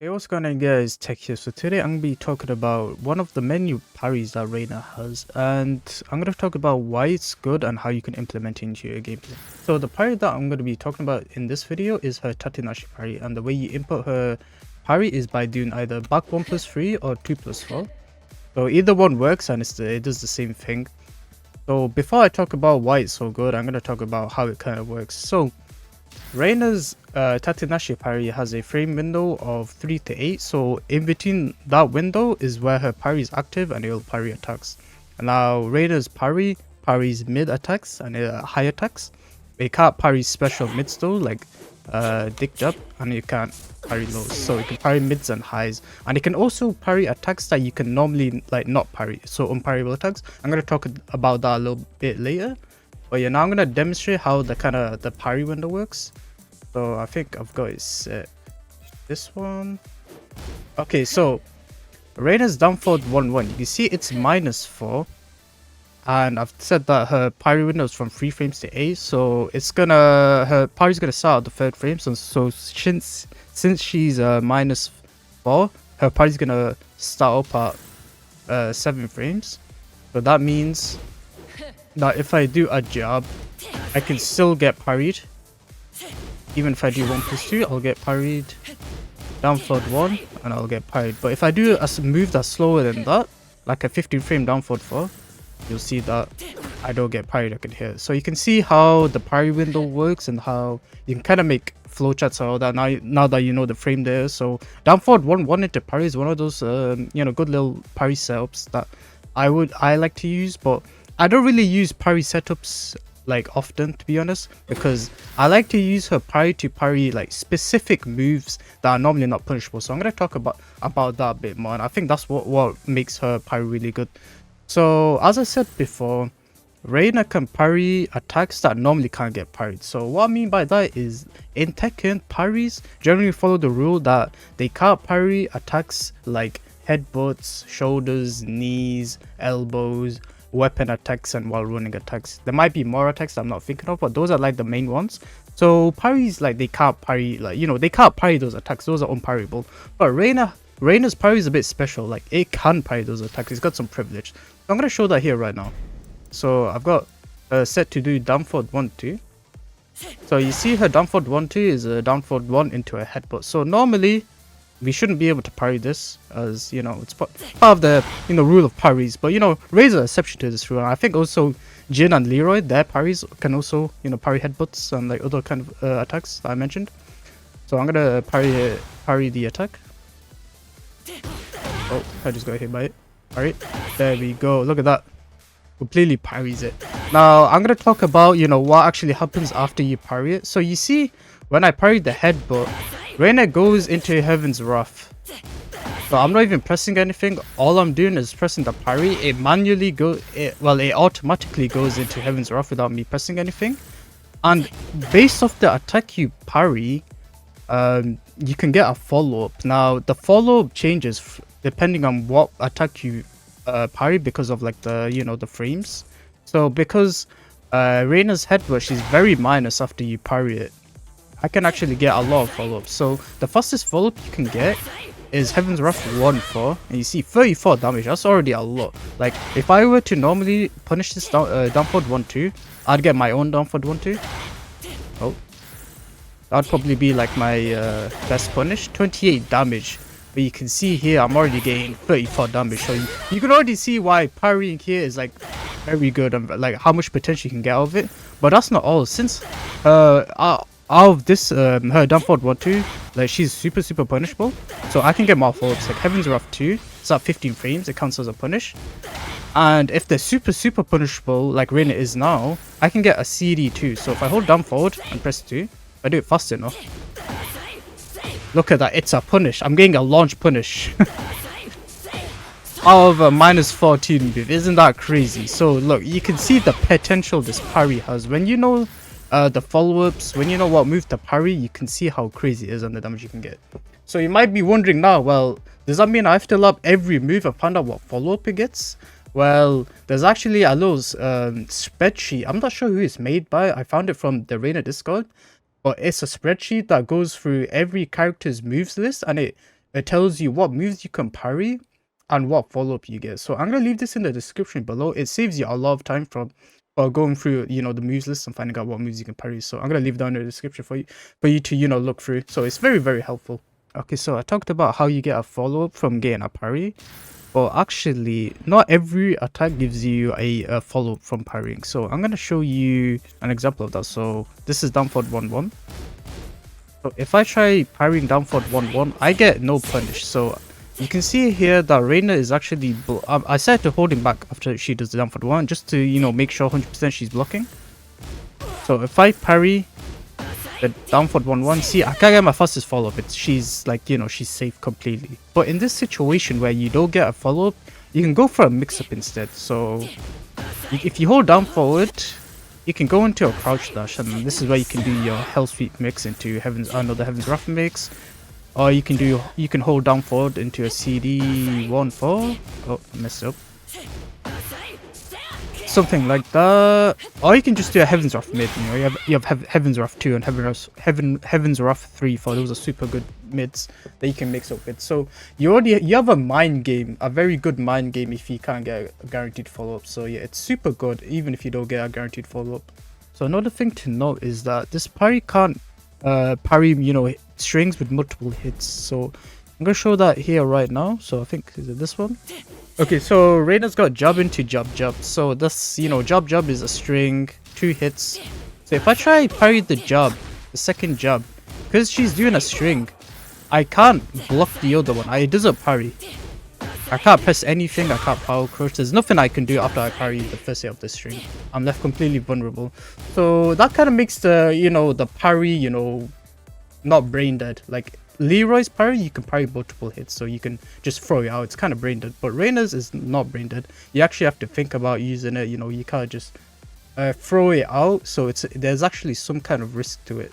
Hey, what's going on guys, Tech here. So today I'm going to be talking about one of the menu parries that Reina has, and I'm going to talk about why it's good and how you can implement it into your gameplay. So the parry that I'm going to be talking about in this video is her Tatinashi parry, and the way you input her parry is by doing either back 1+3 or 2+4. So either one works and it does the same thing. So before I talk about why it's so good, I'm going to talk about how it kind of works. So Reina's Tatinashi parry has a frame window of 3 to 8, so in between that window is where her parry is active and it will parry attacks. Now Reina's parry parries mid attacks and high attacks. It can't parry special mids though, like dicked up, and you can't parry lows, so you can parry mids and highs, and it can also parry attacks that you can normally like not parry, so unparryable attacks. I'm going to talk about that a little bit later. But yeah, now I'm gonna demonstrate how the parry window works. So I think I've got it set. This one. Okay, so Reina's down forward 1-1. You can see it's -4, and I've said that her parry window is from 3 frames to 8. So it's gonna her parry's gonna start at the 3rd frame. So since she's -4, her parry's gonna start up at 7 frames. So that means that if I do a jab, I can still get parried. Even if I do 1+2, I'll get parried. Down forward 1, and I'll get parried. But if I do a move that's slower than that, like a 15 frame down forward 4, you'll see that I don't get parried, I can hit. So you can see how the parry window works and how you can kind of make flowcharts and all that now that you know the frame there. So down forward 1 into parry is one of those good little parry setups that I like to use, but I don't really use parry setups like often, to be honest, because I like to use her parry to parry like specific moves that are normally not punishable. So I'm going to talk about that a bit more, and I think that's what makes her parry really good. So as I said before, Reina can parry attacks that normally can't get parried. So what I mean by that is, in Tekken, parries generally follow the rule that they can't parry attacks like headbutts, shoulders, knees, elbows, weapon attacks, and while running attacks. There might be more attacks that I'm not thinking of, but those are like the main ones. So parries, like, they can't parry, like, they can't parry those attacks. Those are unparryable. But Reina's parry is a bit special. Like, it can parry those attacks. It's got some privilege. So I'm gonna show that here right now. So I've got set to do down forward 1-2. So you see her down forward 1-2 is a down forward 1 into a headbutt. So normally we shouldn't be able to parry this, as it's part of the rule of parries. But Ray's an exception to this rule. And I think also Jin and Leroy, their parries can also parry headbutts and like other kind of attacks that I mentioned. So I'm gonna parry the attack. Oh, I just got hit by it. Alright, there we go. Look at that. Completely parries it. Now I'm gonna talk about what actually happens after you parry it. So you see, when I parried the headbutt, Reina goes into Heaven's Wrath. So I'm not even pressing anything. All I'm doing is pressing the parry. It automatically goes into Heaven's Wrath without me pressing anything. And based off the attack you parry, you can get a follow-up. Now the follow-up changes depending on what attack you parry, because of like the frames. So because Reina's headbutt, she's very minus after you parry it, I can actually get a lot of follow-ups. So the fastest follow-up you can get is Heaven's Wrath 1-4, and you see 34 damage. That's already a lot. Like, if I were to normally punish this down forward 1-2, I'd get my own down forward 1-2. Oh, that'd probably be like my best punish. 28 damage. But you can see here I'm already getting 34 damage. So you can already see why parrying here is like very good, and like how much potential you can get out of it. But that's not all. Since out of this her down forward 1-2, like, she's super punishable, so I can get more follow-ups. Like Heaven's Wrath 2, it's at 15 frames, it counts as a punish. And if they're super punishable like Reina is now, I can get a CD too. So if I hold down forward and press 2, if I do it fast enough, look at that, it's a punish. I'm getting a launch punish out of a -14 build. Isn't that crazy? So look, you can see the potential this parry has. When you know the follow-ups, when you know what move to parry, you can see how crazy it is and the damage you can get. So you might be wondering now, well, does that mean I have to lap every move and find out what follow-up it gets? Well, there's actually a little spreadsheet. I'm not sure who it's made by. I found it from the Reina Discord, but it's a spreadsheet that goes through every character's moves list, and it it tells you what moves you can parry and what follow-up you get. So I'm gonna leave this in the description below. It saves you a lot of time from going through, you know, the moves list and finding out what moves you can parry. So I'm gonna leave down in the description for you to, you know, look through. So it's very, very helpful. Okay, so I talked about how you get a follow-up from getting a parry. But actually, not every attack gives you a follow-up from parrying. So I'm gonna show you an example of that. So this is down forward 1-1. So if I try parrying down forward 1-1, I get no punish. So you can see here that Reina is actually... I said to hold him back after she does the down forward 1, just to, you know, make sure 100% she's blocking. So if I parry the down forward 1-1, see, I can't get my fastest follow-up. She's like, you know, she's safe completely. But in this situation where you don't get a follow-up, you can go for a mix-up instead. So if you hold down forward, you can go into a crouch dash, and this is where you can do your hell sweep mix into the Heaven's Wrath mix. Or you can hold down forward into a CD 1-4. Oh, I messed up. Something like that. Or you can just do a Heaven's Wrath mid. You know, you have Heaven's Wrath 2 and Heaven's Wrath 3 for those are super good mids that you can mix up with. So you have a mind game, a very good mind game if you can't get a guaranteed follow-up. So yeah, it's super good even if you don't get a guaranteed follow-up. So another thing to note is that this parry can't parry, you know, strings with multiple hits. So I'm gonna show that here right now. So I think, is it this one? Okay, so Reina's got jab into jab jab. So this, you know, jab jab is a string, 2 hits. So if I try parry the jab, the second jab, because she's doing a string, I can't block the other one. It doesn't parry. I can't press anything, I can't power crush. There's nothing I can do after I parry the first hit of the string. I'm left completely vulnerable. So that kind of makes the, you know, the parry, you know, not brain dead. Like Leroy's parry, you can parry multiple hits, so you can just throw it out. It's kind of brain dead. But Reina's is not brain dead. You actually have to think about using it. You know, you can't just throw it out. So there's actually some kind of risk to it,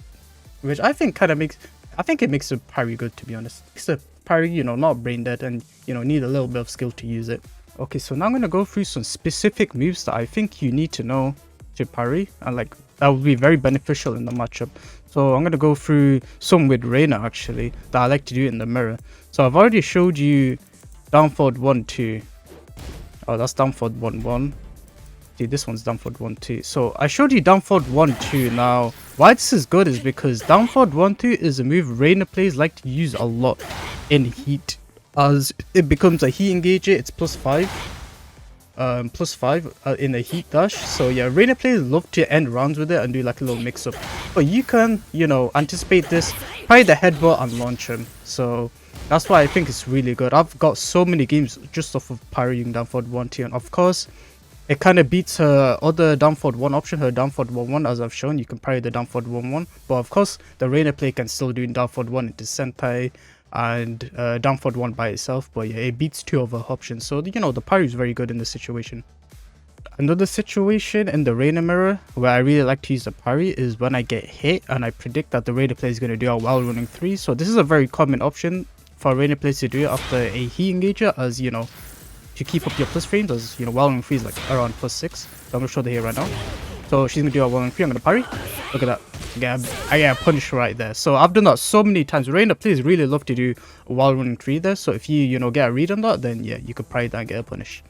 which I think kind of makes... I think it makes the parry good, to be honest. It's the parry, you know, not brain dead, and, you know, need a little bit of skill to use it. Okay, so now I'm going to go through some specific moves that I think you need to know to parry, and like that will be very beneficial in the matchup. So I'm going to go through some with Reina actually that I like to do in the mirror. So I've already showed you down forward 1-2. Oh, that's down forward 1-1. See, this one's down forward 1-2. So I showed you down forward 1-2. Now why this is good is because down forward 1-2 is a move Reina players like to use a lot in heat, as it becomes a heat engager. It's +5 in a heat dash. So yeah, Reina players love to end rounds with it and do like a little mix up, but you can, you know, anticipate this, parry the headbutt and launch him. So that's why I think it's really good. I've got so many games just off of parrying down forward 1-2, and of course it kind of beats her other down forward 1 option, her down forward 1-1. As I've shown, you can parry the down forward 1-1, but of course the Reina play can still do down forward 1 into sentai and down forward 1 by itself. But yeah, it beats 2 of her options. So, you know, the parry is very good in this situation. Another situation in the Reina mirror where I really like to use the parry is when I get hit and I predict that the Reina player is going to do a while running 3. So this is a very common option for Reina players to do after a heat engager, as you know, to keep up your plus frames, as you know, while running 3 is like around +6. So I'm going to show that here right now. So she's going to do a while running 3. I'm going to parry. Look at that. I get a punish right there. So I've done that so many times. Reina players really love to do a while running 3 there. So if you know, get a read on that, then yeah, you could parry that and get a punish.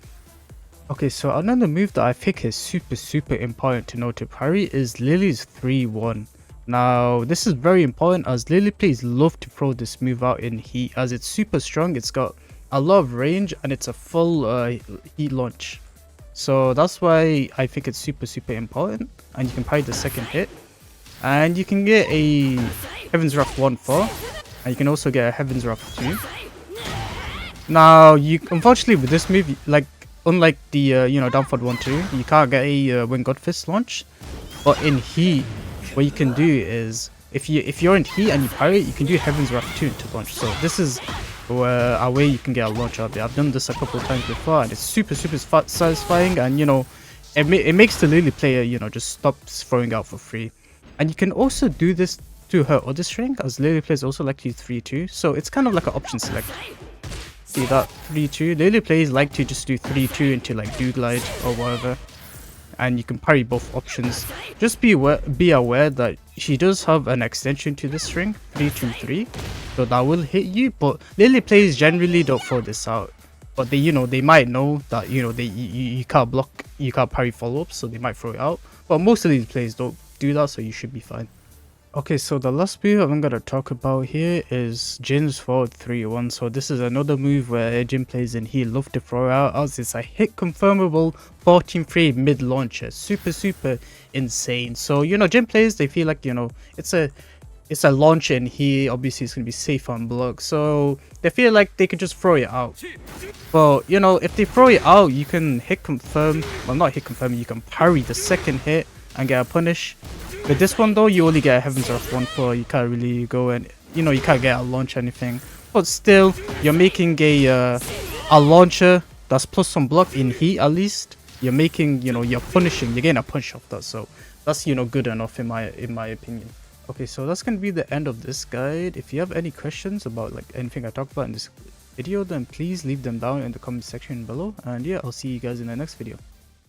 Okay, so another move that I think is super important to know to parry is Lily's 3-1. Now this is very important as Lily players love to throw this move out in heat, as it's super strong, it's got a lot of range, and it's a full heat launch. So that's why I think it's super important, and you can parry the second hit, and you can get a Heaven's Wrath 1-4, and you can also get a Heaven's Wrath 2. Now you unfortunately with this move, like unlike the you know, down forward 1-2, you can't get a Wing God Fist launch. But in heat, what you can do is if you're in heat and you parry, you can do Heaven's Wrath 2 to launch. So this is a way you can get a launch out there. I've done this a couple of times before, and it's super satisfying, and you know, it makes the Lily player, you know, just stop throwing out for free. And you can also do this to her other string, as Lily players also like to use 3-2. So it's kind of like an option select. See that 3-2? Lily players like to just do 3-2 into like do glide or whatever. and you can parry both options. Just be aware that she does have an extension to the string, 323, so that will hit you, but Lily players generally don't throw this out. But they, they might know that, you can't block, you can't parry follow-ups, so they might throw it out. But most of these players don't do that, so you should be fine. Okay, so the last move I'm going to talk about here is Jin's forward 3-1. So this is another move where Jin plays and he love to throw out as it's a hit confirmable 14-frame mid launcher. Super insane. So, Jin plays, they feel like, it's a launcher and he obviously is going to be safe on block. So they feel like they could just throw it out. But, if they throw it out, you can hit confirm, well not hit confirm, you can parry the second hit and get a punish. With this one though, you only get a Heaven's Earth 1-4, you can't really go and, you can't get a launch or anything. But still, you're making a launcher that's plus some block in heat at least. You're making, you're punishing, you're getting a punch off that. So that's, good enough in my opinion. Okay, so that's going to be the end of this guide. If you have any questions about like anything I talked about in this video, then please leave them down in the comment section below. And yeah, I'll see you guys in the next video.